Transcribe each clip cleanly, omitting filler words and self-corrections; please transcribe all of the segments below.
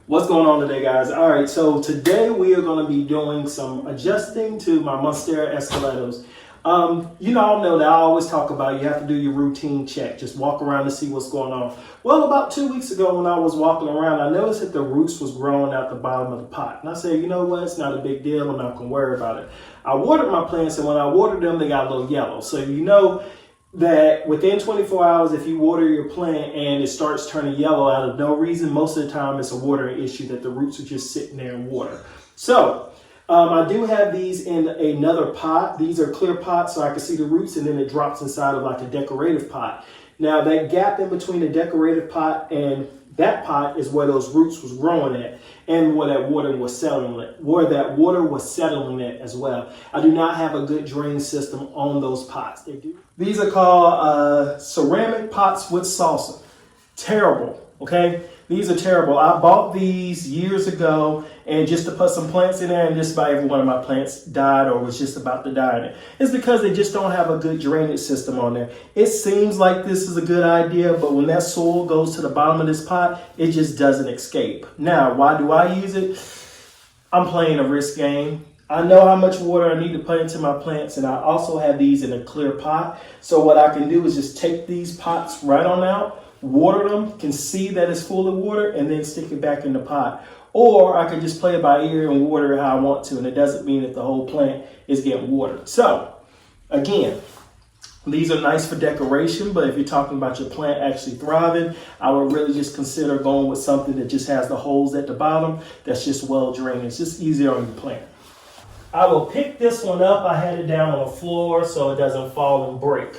What's going on today, guys? All right, so today we are going to be doing some adjusting to my Monstera Esqueletos. You all know that I always talk about you have to do your routine check, just walk around to see what's going on. Well, about 2 weeks ago when I was walking around, I noticed that the roots was growing out the bottom of the pot. And I said, you know what, it's not a big deal, I'm not going to worry about it. I watered my plants, and when I watered them, they got a little yellow. So you know that within 24 hours, if you water your plant and it starts turning yellow out of no reason, most of the time it's a watering issue that the roots are just sitting there in water. So I do have these in another pot. These are clear pots so I can see the roots, and then it drops inside of like a decorative pot. Now that gap in between the decorative pot and that pot is where those roots was growing at, and where that water was settling at as well. I do not have a good drain system on those pots. These are called ceramic pots with salsa. Terrible, okay? These are terrible. I bought these years ago, and just to put some plants in there, and just about every one of my plants died or was just about to die in it. It's because they just don't have a good drainage system on there. It seems like this is a good idea, but when that soil goes to the bottom of this pot, it just doesn't escape. Now, why do I use it? I'm playing a risk game. I know how much water I need to put into my plants, and I also have these in a clear pot. So what I can do is just take these pots right on out, water them, can see that it's full of water, and then stick it back in the pot. Or I can just play it by ear and water it how I want to, and it doesn't mean that the whole plant is getting watered. So again, these are nice for decoration, but if you're talking about your plant actually thriving, I would really just consider going with something that just has the holes at the bottom that's just well drained. It's just easier on your plant. I will pick this one up. I had it down on the floor so it doesn't fall and break.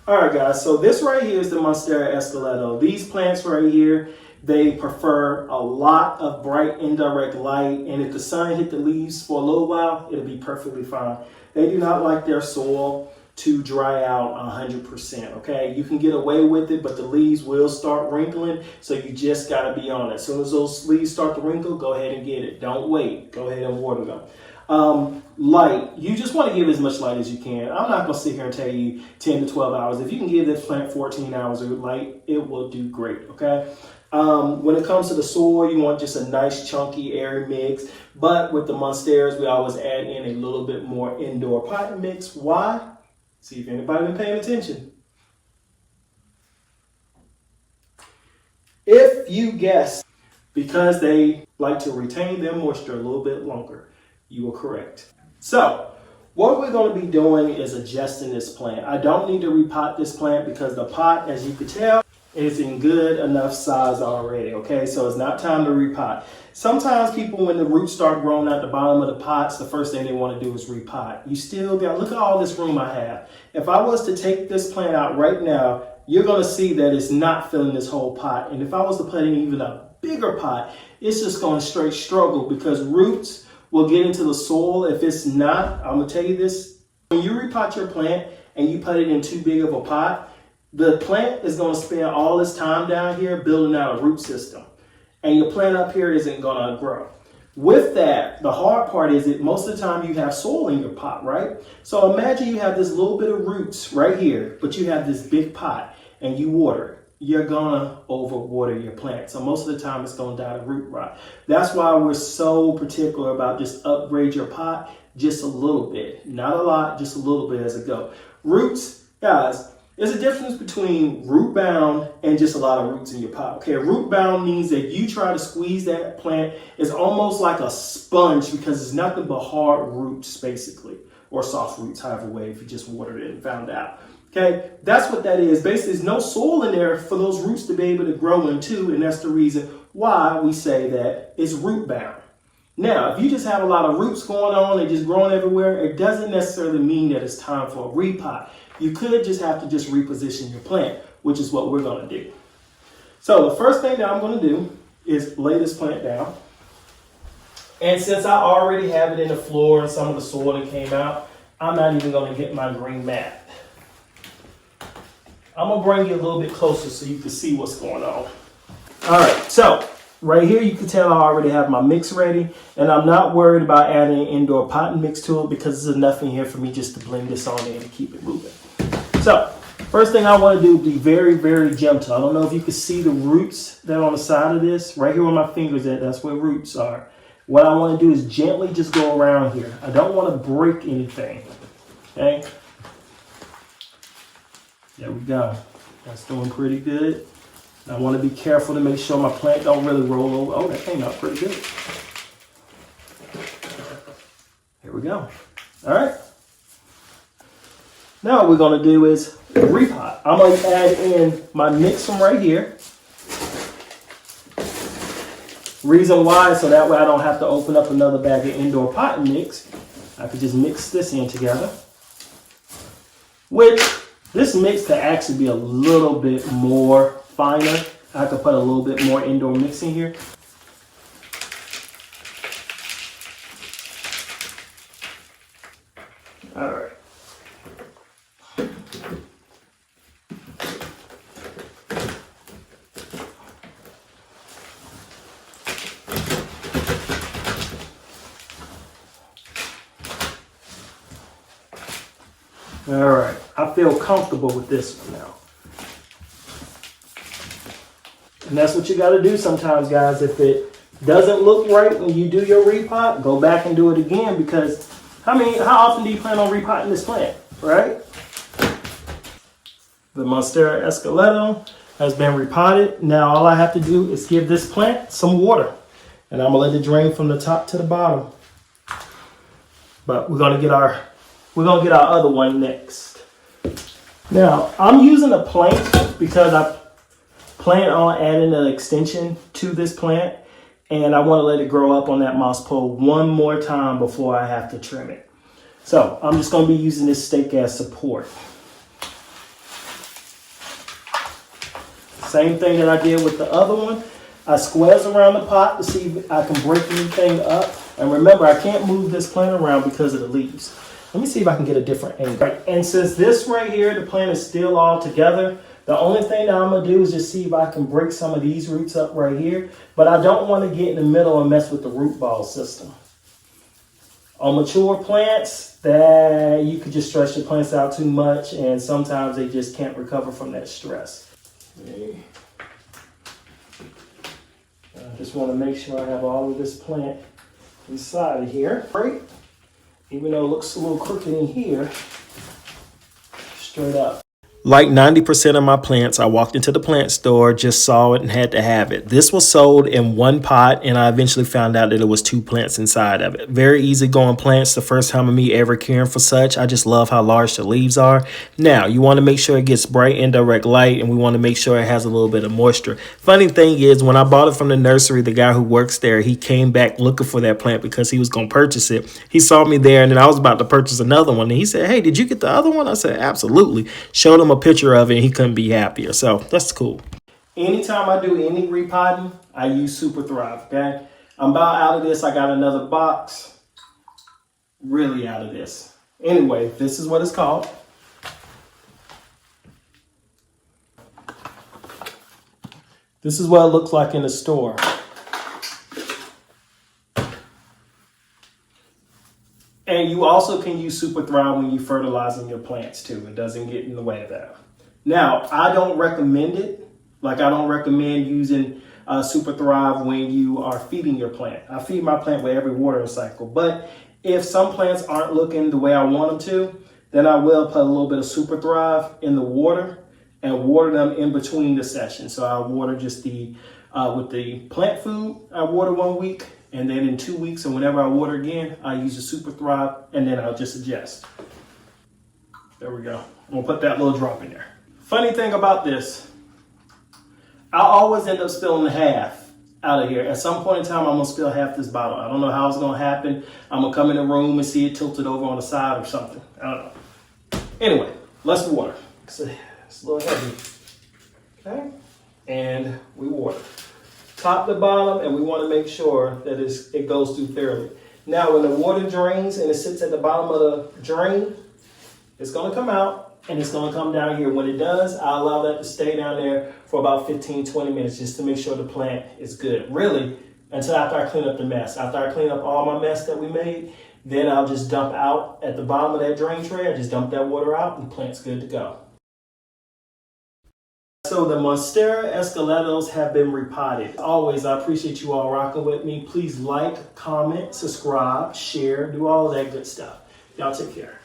All right, guys, so this right here is the Monstera Esqueleto. These plants right here, they prefer a lot of bright indirect light, and if the sun hit the leaves for a little while, it'll be perfectly fine. They do not like their soil to dry out 100%, okay? You can get away with it, but the leaves will start wrinkling, so you just gotta be on it. As soon as those leaves start to wrinkle, go ahead and get it. Don't wait, go ahead and water them. Light, you just want to give as much light as you can. I'm not going to sit here and tell you 10 to 12 hours. If you can give this plant 14 hours of light, it will do great, okay? When it comes to the soil, you want just a nice, chunky, airy mix. But with the Monsteras, we always add in a little bit more indoor pot mix. Why? See if anybody been paying attention. If you guess, because they like to retain their moisture a little bit longer. You are correct. So what we're going to be doing is adjusting this plant. I don't need to repot this plant because the pot, as you can tell, is in good enough size already, okay? So it's not time to repot. Sometimes people, when the roots start growing out the bottom of the pots, the first thing they want to do is repot. You still got, look at all this room I have. If I was to take this plant out right now, you're going to see that it's not filling this whole pot. And if I was to put in even a bigger pot, it's just going to straight struggle because roots will get into the soil. If it's not, I'm gonna tell you this, when you repot your plant and you put it in too big of a pot, the plant is gonna spend all this time down here building out a root system. And your plant up here isn't gonna grow. With that, the hard part is that most of the time you have soil in your pot, right? So imagine you have this little bit of roots right here, but you have this big pot and you water it. You're gonna overwater your plant. So most of the time it's gonna die to root rot. That's why we're so particular about just upgrade your pot just a little bit. Not a lot, just a little bit as it goes. Roots, guys, there's a difference between root bound and just a lot of roots in your pot. Okay, root bound means that you try to squeeze that plant, it's almost like a sponge because it's nothing but hard roots basically, or soft roots, however way, if you just watered it and found out. Okay, that's what that is. Basically, there's no soil in there for those roots to be able to grow into, and that's the reason why we say that it's root bound. Now, if you just have a lot of roots going on and just growing everywhere, it doesn't necessarily mean that it's time for a repot. You could just have to just reposition your plant, which is what we're going to do. So the first thing that I'm going to do is lay this plant down. And since I already have it in the floor and some of the soil that came out, I'm not even going to get my green mat. I'm gonna bring you a little bit closer so you can see what's going on. All right, so right here you can tell I already have my mix ready, and I'm not worried about adding an indoor pot mix to it because there's enough in here for me just to blend this on in and keep it moving. So First thing I want to do is be very, very gentle. I don't know if you can see the roots that are on the side of this. Right here where my fingers at, that's where roots are. What I want to do is gently just go around here. I don't want to break anything. Okay? There we go. That's doing pretty good. I want to be careful to make sure my plant don't really roll over. Oh, that came out pretty good. Here we go. All right. Now what we're going to do is repot. I'm going to add in my mix from right here. Reason why, so that way I don't have to open up another bag of indoor potting mix. I could just mix this in together. Which, this mix could actually be a little bit more finer. I could put a little bit more indoor mix in here. All right. All right, I feel comfortable with this one now. And that's what you got to do sometimes, guys. If it doesn't look right when you do your repot, go back and do it again, because how often do you plan on repotting this plant, right? The Monstera Esqueleto has been repotted. Now all I have to do is give this plant some water, and I'm gonna let it drain from the top to the bottom. But we're gonna get our other one next. Now I'm using a plank because I plan on adding an extension to this plant, and I want to let it grow up on that moss pole one more time before I have to trim it. So I'm just going to be using this stake as support. Same thing that I did with the other one. I squares around the pot to see if I can break anything up. And remember, I can't move this plant around because of the leaves. Let me see if I can get a different angle. And since this right here, the plant is still all together, the only thing that I'm going to do is just see if I can break some of these roots up right here. But I don't want to get in the middle and mess with the root ball system. On mature plants, that you could just stretch your plants out too much, and sometimes they just can't recover from that stress. Okay. I just want to make sure I have all of this plant inside of here. Right? Even though it looks a little crooked in here, straight up. Like 90% of my plants, I walked into the plant store, just saw it and had to have it. This was sold in one pot, and I eventually found out that it was 2 plants inside of it. Very easy going plants. The first time of me ever caring for such. I just love how large the leaves are. Now, you want to make sure it gets bright indirect light, and we want to make sure it has a little bit of moisture. Funny thing is, when I bought it from the nursery, the guy who works there, he came back looking for that plant because he was going to purchase it. He saw me there, and then I was about to purchase another one, and he said, "Hey, did you get the other one?" I said, "Absolutely." Showed him a picture of it, and he couldn't be happier. So that's cool. Anytime I do any repotting, I use Super Thrive. Okay, I'm about out of this. I got another box. Really out of this. Anyway, this is what it's called. This is what it looks like in the store. And you also can use Super Thrive when you're fertilizing your plants too. It doesn't get in the way of that. Now, I don't recommend it. Like, I don't recommend using Super Thrive when you are feeding your plant. I feed my plant with every watering cycle. But if some plants aren't looking the way I want them to, then I will put a little bit of Super Thrive in the water and water them in between the sessions. So I water just with the plant food, I water 1 week. And then in 2 weeks, and whenever I water again, I use the Super Thrive, and then I'll just adjust. There we go. I'm gonna put that little drop in there. Funny thing about this, I always end up spilling half out of here. At some point in time, I'm gonna spill half this bottle. I don't know how it's gonna happen. I'm gonna come in the room and see it tilted over on the side or something. I don't know. Anyway, let's water. It's a little heavy. Okay, and we water. Top to bottom, and we want to make sure that it goes through thoroughly. Now, when the water drains and it sits at the bottom of the drain, it's going to come out and it's going to come down here. When it does, I allow that to stay down there for about 15-20 minutes just to make sure the plant is good. Really, until after I clean up the mess. After I clean up all my mess that we made, then I'll just dump out at the bottom of that drain tray. I just dump that water out and the plant's good to go. So the Monstera Esqueletos have been repotted. Always, I appreciate you all rocking with me. Please like, comment, subscribe, share, do all of that good stuff. Y'all take care.